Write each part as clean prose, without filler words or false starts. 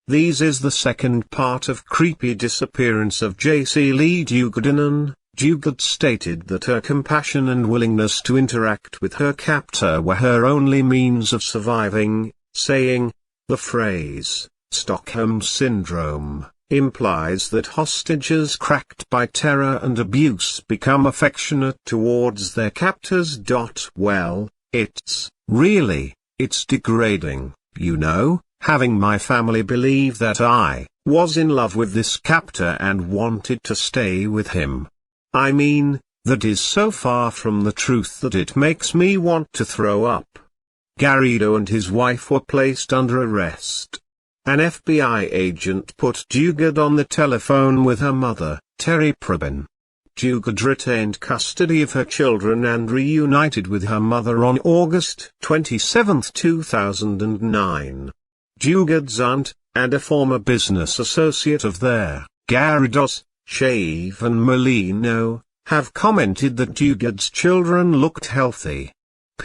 These is the second part of Creepy Disappearance of Jaycee Lee Dugard. Dugard stated that her compassion and willingness to interact with her captor were her only means of surviving, saying, "The phrase, Stockholm Syndrome, implies that hostages cracked by terror and abuse become affectionate towards their captors. Well, it's degrading, you know, having my family believe that I was in love with this captor and wanted to stay with him. I mean, that is so far from the truth that it makes me want to throw up." Garrido and his wife were placed under arrest. An FBI agent put Dugard on the telephone with her mother, Terry Probyn. Dugard retained custody of her children and reunited with her mother on August 27, 2009. Dugard's aunt, and a former business associate of their, Garridos, Shaven Molino, have commented that Dugard's children looked healthy.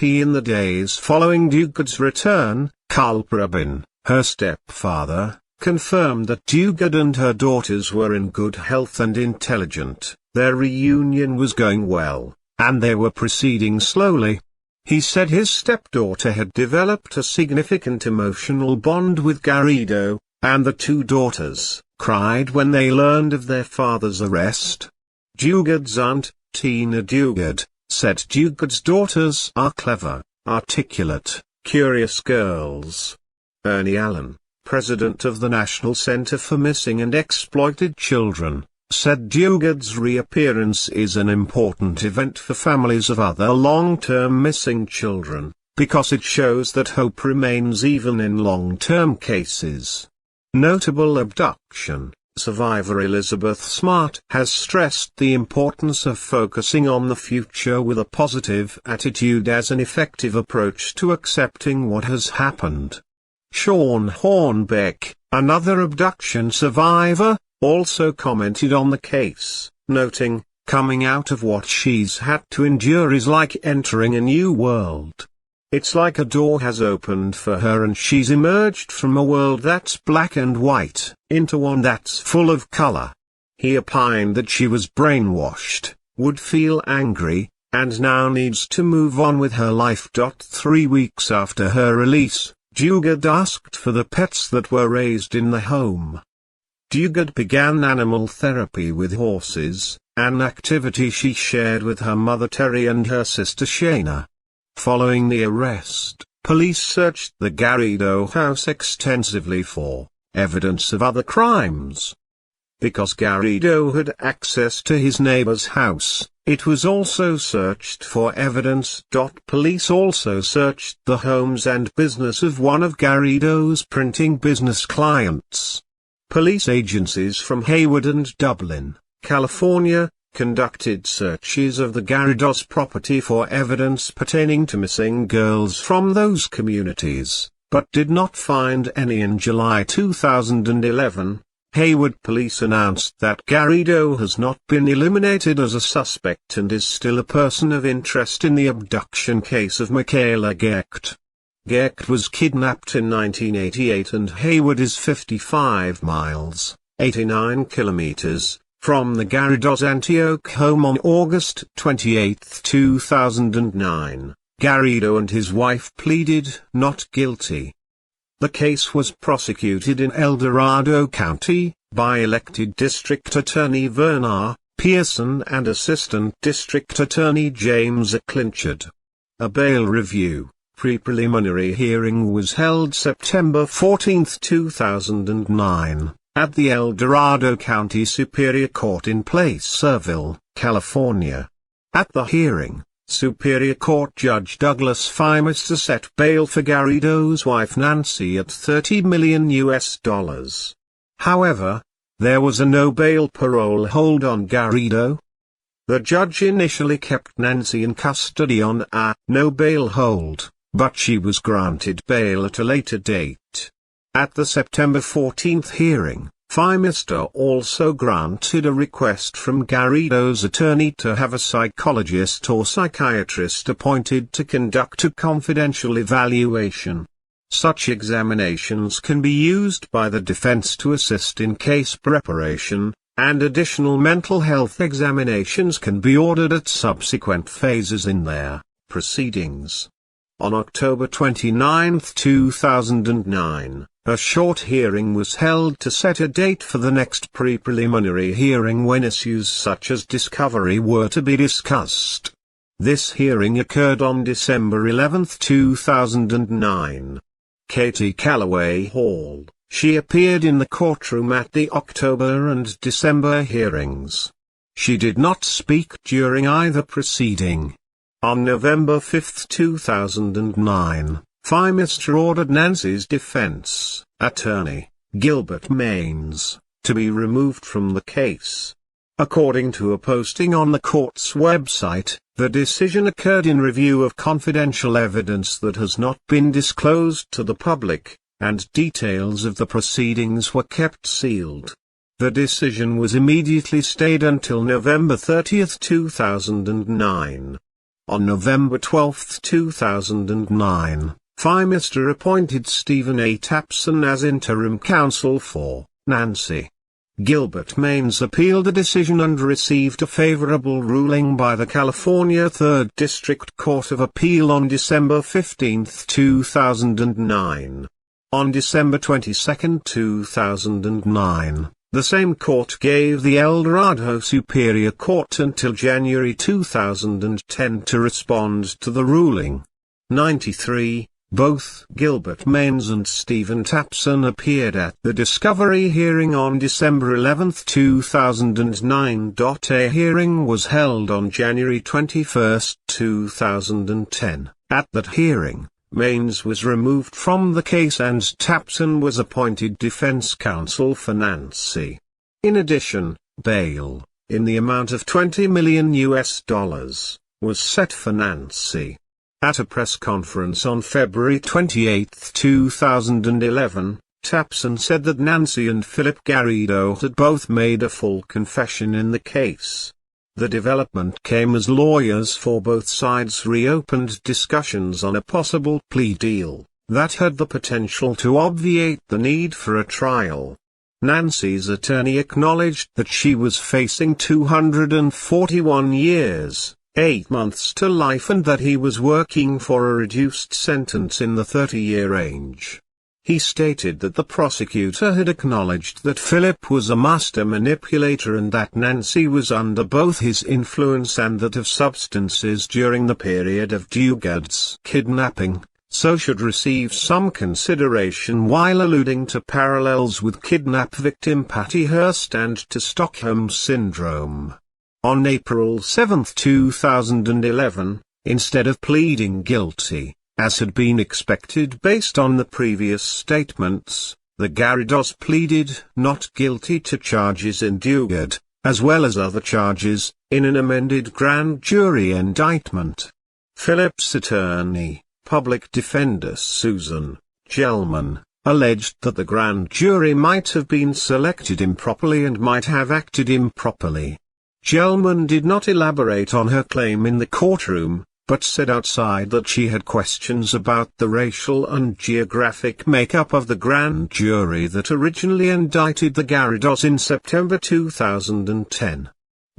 In the days following Dugard's return, Carl Probyn, her stepfather, confirmed that Dugard and her daughters were in good health and intelligent, their reunion was going well, and they were proceeding slowly. He said his stepdaughter had developed a significant emotional bond with Garrido, and the two daughters cried when they learned of their father's arrest. Dugard's aunt, Tina Dugard, said Dugard's daughters are clever, articulate, curious girls. Ernie Allen, president of the National Center for Missing and Exploited Children, said Dugard's reappearance is an important event for families of other long-term missing children, because it shows that hope remains even in long-term cases. Notable abduction survivor Elizabeth Smart has stressed the importance of focusing on the future with a positive attitude as an effective approach to accepting what has happened. Sean Hornbeck, another abduction survivor, also commented on the case, noting, "Coming out of what she's had to endure is like entering a new world. It's like a door has opened for her and she's emerged from a world that's black and white, into one that's full of color." He opined that she was brainwashed, would feel angry, and now needs to move on with her life. 3 weeks after her release, Dugard asked for the pets that were raised in the home. Dugard began animal therapy with horses, an activity she shared with her mother Terry and her sister Shayna. Following the arrest, police searched the Garrido house extensively for evidence of other crimes. Because Garrido had access to his neighbor's house, it was also searched for evidence. Police also searched the homes and business of one of Garrido's printing business clients. Police agencies from Hayward and Dublin, California, conducted searches of the Garridos property for evidence pertaining to missing girls from those communities, but did not find any. In July 2011, Hayward police announced that Garrido has not been eliminated as a suspect and is still a person of interest in the abduction case of Michaela Gecht. Gecht was kidnapped in 1988 and Hayward is 55 miles, 89 kilometers, from the Garridos Antioch home. On August 28, 2009, Garrido and his wife pleaded not guilty. The case was prosecuted in El Dorado County, by elected District Attorney Verna Pearson and Assistant District Attorney James Clinchard. A bail review, pre-preliminary hearing was held September 14, 2009. At the El Dorado County Superior Court in Placerville, California. At the hearing, Superior Court Judge Douglas Fimester set bail for Garrido's wife Nancy at $30 million. However, there was a no-bail parole hold on Garrido. The judge initially kept Nancy in custody on a no-bail hold, but she was granted bail at a later date. At the September 14 hearing, Fimester also granted a request from Garrido's attorney to have a psychologist or psychiatrist appointed to conduct a confidential evaluation. Such examinations can be used by the defense to assist in case preparation, and additional mental health examinations can be ordered at subsequent phases in their proceedings. On October 29, 2009, a short hearing was held to set a date for the next pre-preliminary hearing when issues such as discovery were to be discussed. This hearing occurred on December 11, 2009. Katie Calloway Hall. She appeared in the courtroom at the October and December hearings. She did not speak during either proceeding. On November 5, 2009, FIMISTER ordered Nancy's defense attorney, Gilbert Maines, to be removed from the case. According to a posting on the court's website, the decision occurred in review of confidential evidence that has not been disclosed to the public, and details of the proceedings were kept sealed. The decision was immediately stayed until November 30, 2009. On November 12, 2009, FIMISTER appointed Stephen A. Tapson as interim counsel for Nancy. Gilbert Maines appealed the decision and received a favorable ruling by the California 3rd District Court of Appeal on December 15, 2009. On December 22, 2009, the same court gave the El Dorado Superior Court until January 2010 to respond to the ruling. 93. Both Gilbert Maines and Stephen Tapson appeared at the discovery hearing on December 11, 2009. A hearing was held on January 21, 2010. At that hearing, Maines was removed from the case and Tapson was appointed defense counsel for Nancy. In addition, bail, in the amount of $20 million, was set for Nancy. At a press conference on February 28, 2011, Tapson said that Nancy and Philip Garrido had both made a full confession in the case. The development came as lawyers for both sides reopened discussions on a possible plea deal that had the potential to obviate the need for a trial. Nancy's attorney acknowledged that she was facing 241 years. 8 months to life and that he was working for a reduced sentence in the 30-year range. He stated that the prosecutor had acknowledged that Philip was a master manipulator and that Nancy was under both his influence and that of substances during the period of Dugard's kidnapping, so should receive some consideration while alluding to parallels with kidnap victim Patty Hearst and to Stockholm Syndrome. On April 7, 2011, instead of pleading guilty, as had been expected based on the previous statements, the Garridos pleaded not guilty to charges in Dugard, as well as other charges, in an amended grand jury indictment. Philip's attorney, public defender Susan Gelman, alleged that the grand jury might have been selected improperly and might have acted improperly. Gelman did not elaborate on her claim in the courtroom, but said outside that she had questions about the racial and geographic makeup of the grand jury that originally indicted the Garridos in September 2010.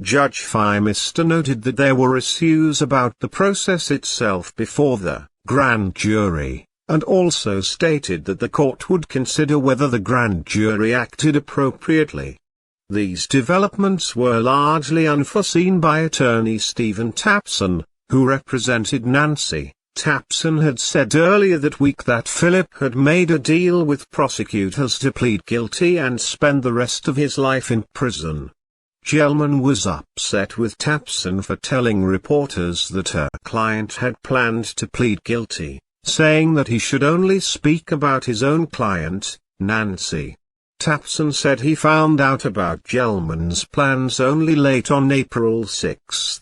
Judge FIMISTER noted that there were issues about the process itself before the grand jury, and also stated that the court would consider whether the grand jury acted appropriately. These developments were largely unforeseen by attorney Stephen Tapson, who represented Nancy. Tapson had said earlier that week that Philip had made a deal with prosecutors to plead guilty and spend the rest of his life in prison. Gelman was upset with Tapson for telling reporters that her client had planned to plead guilty, saying that he should only speak about his own client, Nancy. Tapson said he found out about Gelman's plans only late on April 6.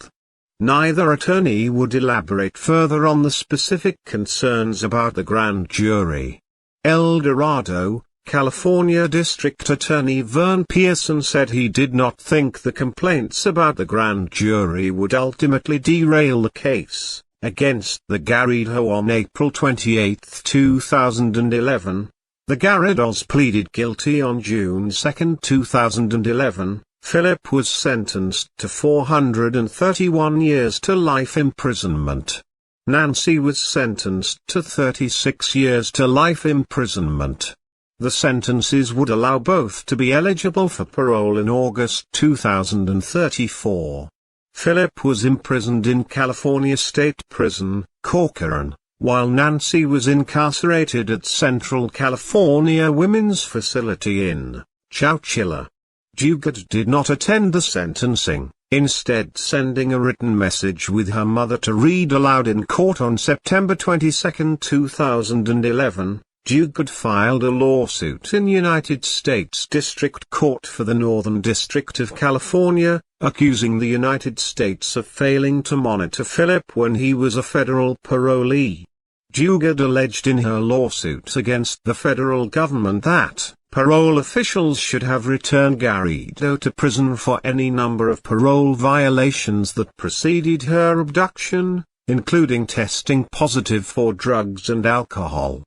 Neither attorney would elaborate further on the specific concerns about the grand jury. El Dorado, California District Attorney Vern Pearson said he did not think the complaints about the grand jury would ultimately derail the case, against the Garrido on April 28, 2011. The Garridos pleaded guilty on June 2, 2011. Philip was sentenced to 431 years to life imprisonment. Nancy was sentenced to 36 years to life imprisonment. The sentences would allow both to be eligible for parole in August 2034. Philip was imprisoned in California State Prison, Corcoran, while Nancy was incarcerated at Central California Women's Facility in Chowchilla. Dugard did not attend the sentencing, instead sending a written message with her mother to read aloud in court on September 22, 2011. Dugard filed a lawsuit in United States District Court for the Northern District of California, accusing the United States of failing to monitor Philip when he was a federal parolee. Dugard alleged in her lawsuit against the federal government that parole officials should have returned Garrido to prison for any number of parole violations that preceded her abduction, including testing positive for drugs and alcohol.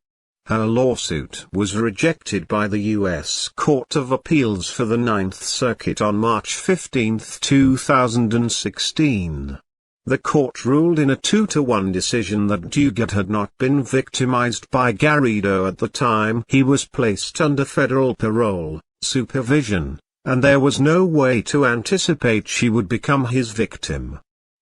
Her lawsuit was rejected by the U.S. Court of Appeals for the Ninth Circuit on March 15, 2016. The court ruled in a 2-1 decision that Dugard had not been victimized by Garrido at the time he was placed under federal parole supervision, and there was no way to anticipate she would become his victim.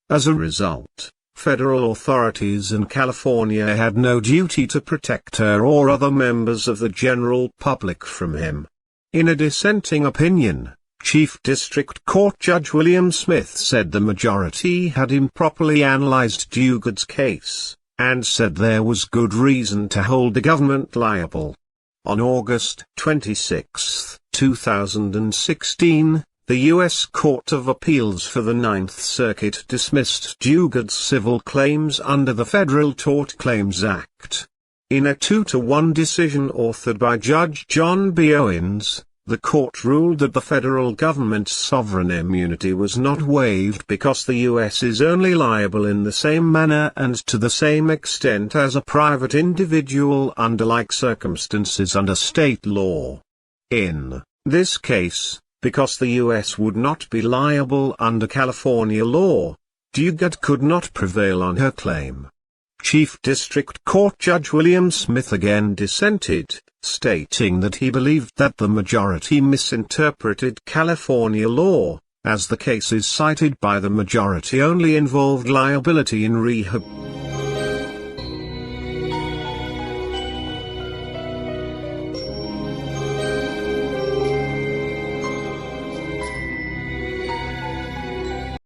As a result, federal authorities in California had no duty to protect her or other members of the general public from him. In a dissenting opinion, Chief District Court Judge William Smith said the majority had improperly analyzed Dugard's case, and said there was good reason to hold the government liable. On August 26, 2016, the U.S. Court of Appeals for the Ninth Circuit dismissed Dugard's civil claims under the Federal Tort Claims Act. In a 2-1 decision authored by Judge John B. Owens, the court ruled that the federal government's sovereign immunity was not waived because the U.S. is only liable in the same manner and to the same extent as a private individual under like circumstances under state law. In this case, because the U.S. would not be liable under California law, Dugard could not prevail on her claim. Chief District Court Judge William Smith again dissented, stating that he believed that the majority misinterpreted California law, as the cases cited by the majority only involved liability in rehab.